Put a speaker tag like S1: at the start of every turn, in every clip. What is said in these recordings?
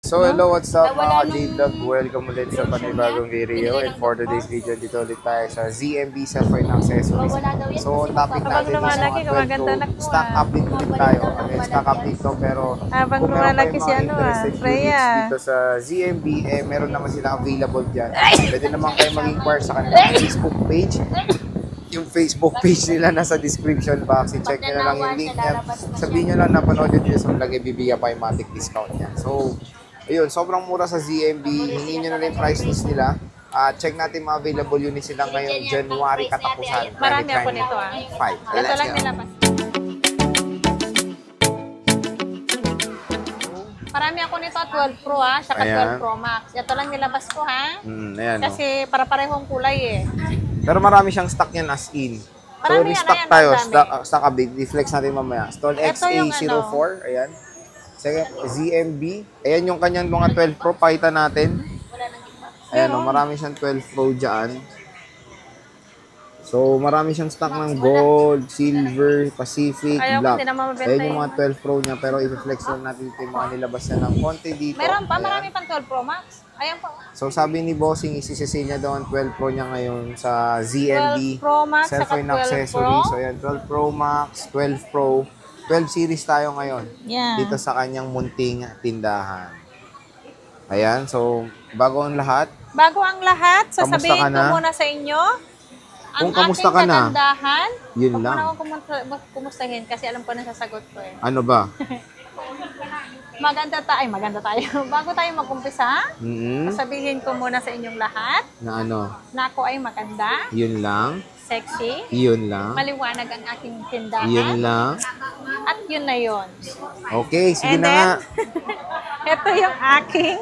S1: So hello, what's up mga ka-J-Vlog? Welcome ulit sa panibagong video. And for today's video, dito ulit tayo sa ZMB Cellphone Accessories. So ang topic natin is mga 12 Pro stock update ulit tayo. Stock update to, pero kung meron kayo mga interested units dito sa ZMB, meron naman sila available dyan. Pwede naman kayo mag-inquire sa kanilang Facebook page. Yung Facebook page nila nasa description box. I-check nyo na lang yung link niya. Sabihin nyo lang na panood nyo dito sa vlog, ibibigay pa yung matic discount niya. So, ayun, sobrang mura sa ZMB. Hingin nyo na rin price list nila. Check natin mga available units sila ngayong January katapusan.
S2: Marami ako nito ah.
S1: 5.
S2: Ito lang nilabas. Marami ako nito 12 Pro ha, saka 12 Pro Max. Ito lang nilabas ko ha.
S1: Ayan,
S2: kasi para parehong kulay eh.
S1: Pero marami siyang stock yan as in. So, restock tayo. Stock update. Reflex natin mamaya. Stall XA04. Ayan. Second, ZMB. Ayan yung kanyang mga 12 Pro. Pakita natin. Ayan o. Marami siyang 12 Pro dyan. So, marami siyang stock ng gold, silver, Pacific, black. Ayan yung mga 12 Pro niya. Pero i-reflex lang natin ito yung mga nilabas niya ng konti dito.
S2: Meron pa. Marami pang 12 Pro Max. Ayan po.
S1: So, sabi ni Bossing, isisisi niya daw ang 12 Pro niya ngayon sa ZMB.
S2: 12 Pro Max,
S1: Cellphone accessories. So, ayan, 12 Pro Max, 12 Pro. 12 series tayo ngayon.
S2: Yeah.
S1: Dito sa kanyang munting tindahan. Ayan, so, bago ang lahat.
S2: Bago ang lahat, sasabihin ko muna sa inyo. Ang
S1: kamusta
S2: aking
S1: ka na?
S2: kagandahan.
S1: Yun lang.
S2: Huwag mo na akong kumustahin kasi alam ko na sasagot ko eh.
S1: Ano ba?
S2: Maganda tayo. Bago tayo mag-umpisa, sasabihin ko muna sa inyong lahat.
S1: Na ano?
S2: Na ako ay maganda.
S1: Yun lang.
S2: Sexy.
S1: Yun lang.
S2: Maliwanag ang aking tindahan.
S1: Yun lang.
S2: At yun na yun.
S1: Okay, sige
S2: and
S1: na nga.
S2: Ito yung aking,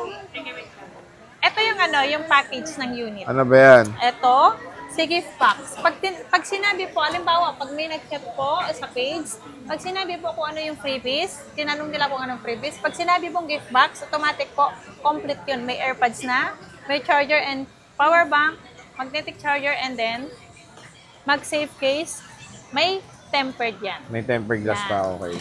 S2: ito yung yung package ng unit.
S1: Ano ba yan?
S2: Ito, si gift box. Pag sinabi po, alimbawa, pag may nag-chat po sa page, pag sinabi po kung ano yung freebies, tinanong nila kung anong freebies, pag sinabi pong gift box, automatic po, complete yun. May AirPods na, may charger and power bank, magnetic charger, and then, mag-safe case, may tempered yan.
S1: May tempered glass pa, okay.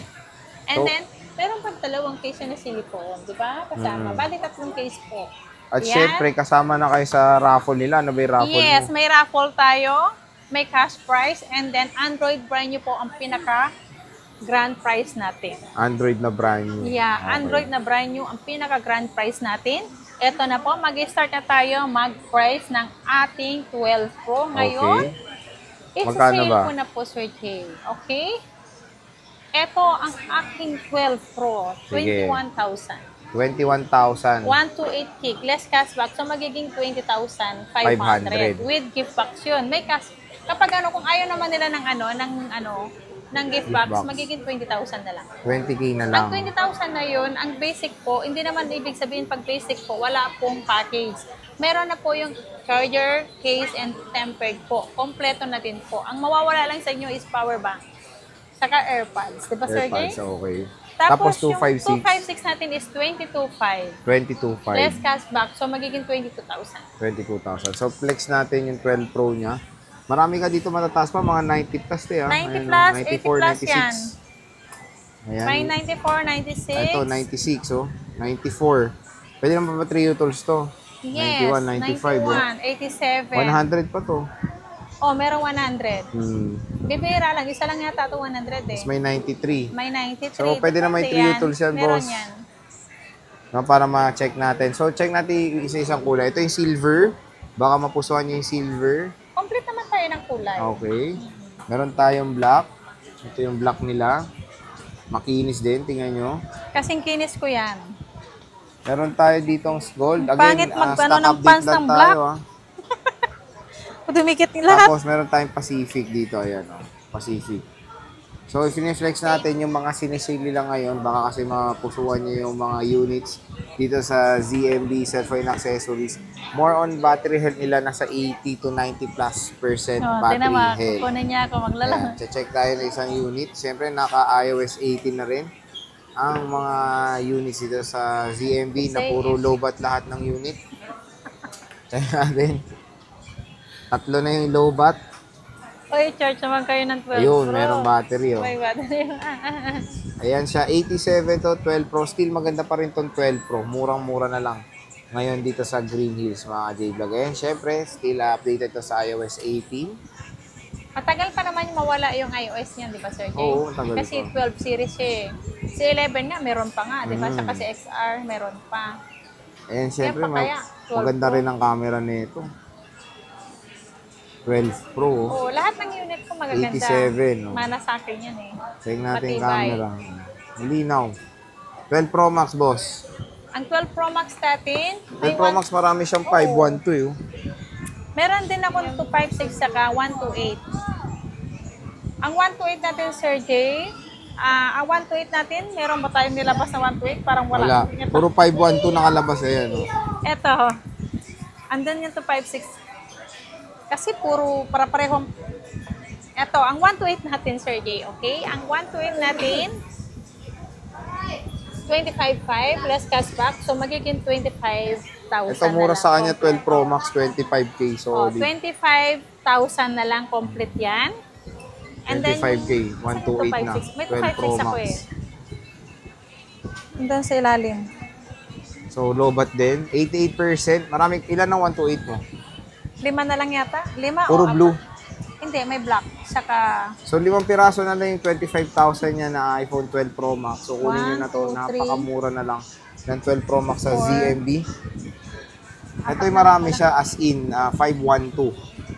S2: And then, meron pang dalawang case na silicone, di ba? Kasama. Bali, tatlong case po.
S1: At syempre, kasama na kayo sa raffle nila. Ano ba yung raffle
S2: Yes,
S1: mo?
S2: may raffle tayo. May cash prize. And then, Android brand new po ang pinaka-grand prize natin.
S1: Android na brand new.
S2: Yeah, okay. Android na brand new ang pinaka-grand prize natin. Ito na po, mag-start na tayo mag-price ng ating 12 Pro ngayon.
S1: Okay.
S2: Magkano ba? Ko na po, Sir Jay. Okay? Ito ang aking 12 Pro. 21,000.
S1: 21,000.
S2: 128 gig. Less cashback. So, magiging 20,500. With gift box yun. May cash. Kapag kung ayaw naman nila ng gift box, magiging 20,000 na lang.
S1: 20K na lang.
S2: Ang 20,000 na yun, ang basic po, hindi naman ibig sabihin pag basic po, wala pong package. Meron na po yung charger, case, and tempered po. Kompleto na din po. Ang mawawala lang sa inyo is power bank. Saka AirPods. Diba, Sir Jay?
S1: AirPods, okay.
S2: Tapos
S1: 256.
S2: Yung 256 natin is 22,500.
S1: 22,500.
S2: Less cashback. So, magiging 22,000.
S1: 22,000. So, flex natin yung 12 Pro niya. Marami ka dito matataas pa. Mga 90 plus eh.
S2: 90 plus, 80 plus
S1: 96.
S2: yan.
S1: Ayan.
S2: May 94, 96.
S1: Ito, 96 oh. 94. Pwede naman pa 3 tools to.
S2: Yes,
S1: 91, 95
S2: 91, 87.
S1: 100 pa to.
S2: Oh, merong 100. Bibira lang. Isa lang yata ito 100 eh.
S1: Tapos may 93.
S2: May 93.
S1: So, pwede na may 3 tools yan, boss.
S2: Meron yan.
S1: No, para ma-check natin. So, check natin isa-isang kulay. Ito yung silver. Baka mapusuan nyo yung silver.
S2: Complete naman tayo ng kulay.
S1: Okay. Meron tayong black. Ito yung black nila. Makinis din. Tingnan nyo.
S2: Kasing kinis ko yan.
S1: Meron tayo ditong gold. Again,
S2: pangit magpano ng pants ng black. Dumikit nila.
S1: Tapos meron tayong Pacific dito. Ayan o. Pacific. So, if in-flex natin yung mga sinisili lang ngayon, baka kasi mapusuan nyo yung mga units dito sa ZMB Cellphone Accessories. More on battery health nila, nasa 80 to 90 plus % battery health.
S2: Kunin niya ako maglalaro.
S1: Check tayo na isang unit. Siyempre, naka-iOS 18 na rin ang mga units dito sa ZMB na puro low-bat lahat ng unit. Check natin. 3 na yung low-bat.
S2: Oy, charge naman kayo ng 12
S1: Ayun,
S2: Pro.
S1: merong battery oh.
S2: May battery.
S1: Ayan siya, 87 to, 12 Pro. Still maganda pa rin tong 12 Pro. Murang-mura na lang. Ngayon dito sa Green Hills, mga J-Vlog. Ayan, syempre, still updated to sa iOS 18.
S2: Matagal pa naman yung mawala yung iOS niyan, di ba, Sir Jay?
S1: Oo, matagal
S2: Kasi
S1: pa.
S2: 12 series siya eh. Si 11 nga, meron pa nga, di ba? Saka si XR, meron pa.
S1: Ayan, syempre,
S2: Kaya pa kaya, 12
S1: maganda
S2: Pro.
S1: rin ang camera nito. 12 Pro.
S2: Oo, lahat ng unit ko magaganda.
S1: 87, no?
S2: Mana sa akin yan eh.
S1: Tingnan natin yung
S2: Matibay.
S1: camera. Malinaw. 12 Pro Max, boss.
S2: Ang 12 Pro Max natin,
S1: 12 Pro Max, marami siyang 512 eh. Oh.
S2: meron din ako 256 saka 128. Ang 128 natin, Sir Jay, ang 128 natin, meron ba tayong nilabas na 128? Parang wala.
S1: Wala. Puro 512 nakalabas. Ayan, oh.
S2: Eto, andun yung 256. Kasi puro para parehong. Eto, ang 128 natin, Sir Jay, okay? Ang 128 natin, 25.5 less cashback. So, magiging 25,000
S1: Ito mura
S2: na lang.
S1: sa kanya, 12 Pro Max, 25K. So,
S2: 25,000 na lang complete yan. And then,
S1: 25K, 128 na.
S2: May
S1: 12 Pro
S2: 256 ako
S1: Max.
S2: eh. And then sa ilalim.
S1: So, lobat din. 88%. Maraming, ilan ang 128 mo?
S2: 5 na lang yata. 5
S1: Puro blue.
S2: Hindi, may black. Saka,
S1: So, 5 piraso na lang yung 25,000 niya na iPhone 12 Pro Max. So, kunin nyo na to.
S2: 1, 2, 3.
S1: Napakamura na lang ng 12 Pro Max sa
S2: 4.
S1: ZMB. Ito yung marami siya as in 512.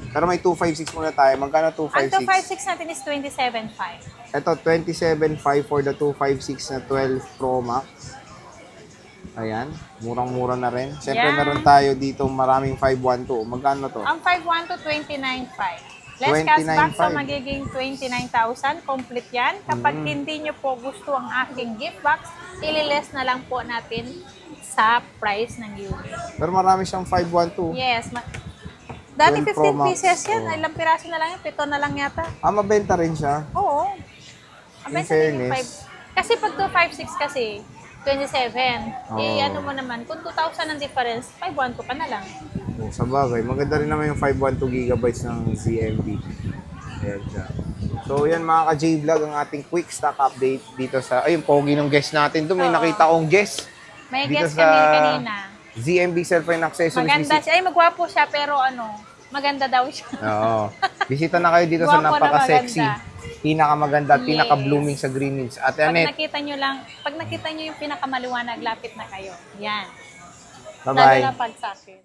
S1: Pero may 256 muna tayo. Magkano
S2: ang
S1: 256?
S2: 256 natin is 27.5.
S1: Ito, 27.5 for the 256 na 12 Pro Max. Ayan, murang-mura na rin. Siyempre,
S2: Yan.
S1: meron tayo dito maraming 512. Magkano to?
S2: Ang 512, 29.5. Less cashback, so
S1: 29.5.
S2: magiging 29,000. Complete yan. Kapag hindi nyo po gusto ang aking gift box, ililess na lang po natin sa price ng unit.
S1: Pero marami siyang 512.
S2: Yes. Dati
S1: 12 Pro
S2: 15
S1: Max.
S2: pieces yan.
S1: Oo.
S2: Ilang piraso na lang yan? 7 na lang yata.
S1: Mabenta rin siya.
S2: Oo.
S1: In fairness.
S2: Kasi pag 256 kasi, 27.
S1: Oo.
S2: Ano mo naman, kung 2,000 ang difference, 512 ka na lang.
S1: Oh, sa bagay, maganda rin naman yung 512 gigabytes ng ZMB. Ayan siya. So, yan mga ka-J-Vlog, ang ating quick stock update dito sa, ayun, pogi ng guest natin. Doon may
S2: Oo.
S1: nakita akong guest.
S2: May
S1: Dito
S2: guest
S1: sa
S2: kami kanina.
S1: ZMB Cellphone Accessories.
S2: Maganda siya. Ay, magwapo siya, pero maganda daw siya.
S1: Oo. Bisita na kayo dito sa
S2: Gwapo na
S1: napaka-sexy,
S2: maganda.
S1: pinakamaganda at
S2: Yes.
S1: pinaka-blooming sa Green Hills. Ate
S2: Pag
S1: Annette,
S2: nakita nyo yung pinakamaliwanag, lapit na kayo. Yan. Lalo
S1: bye-bye.
S2: na pag sa akin.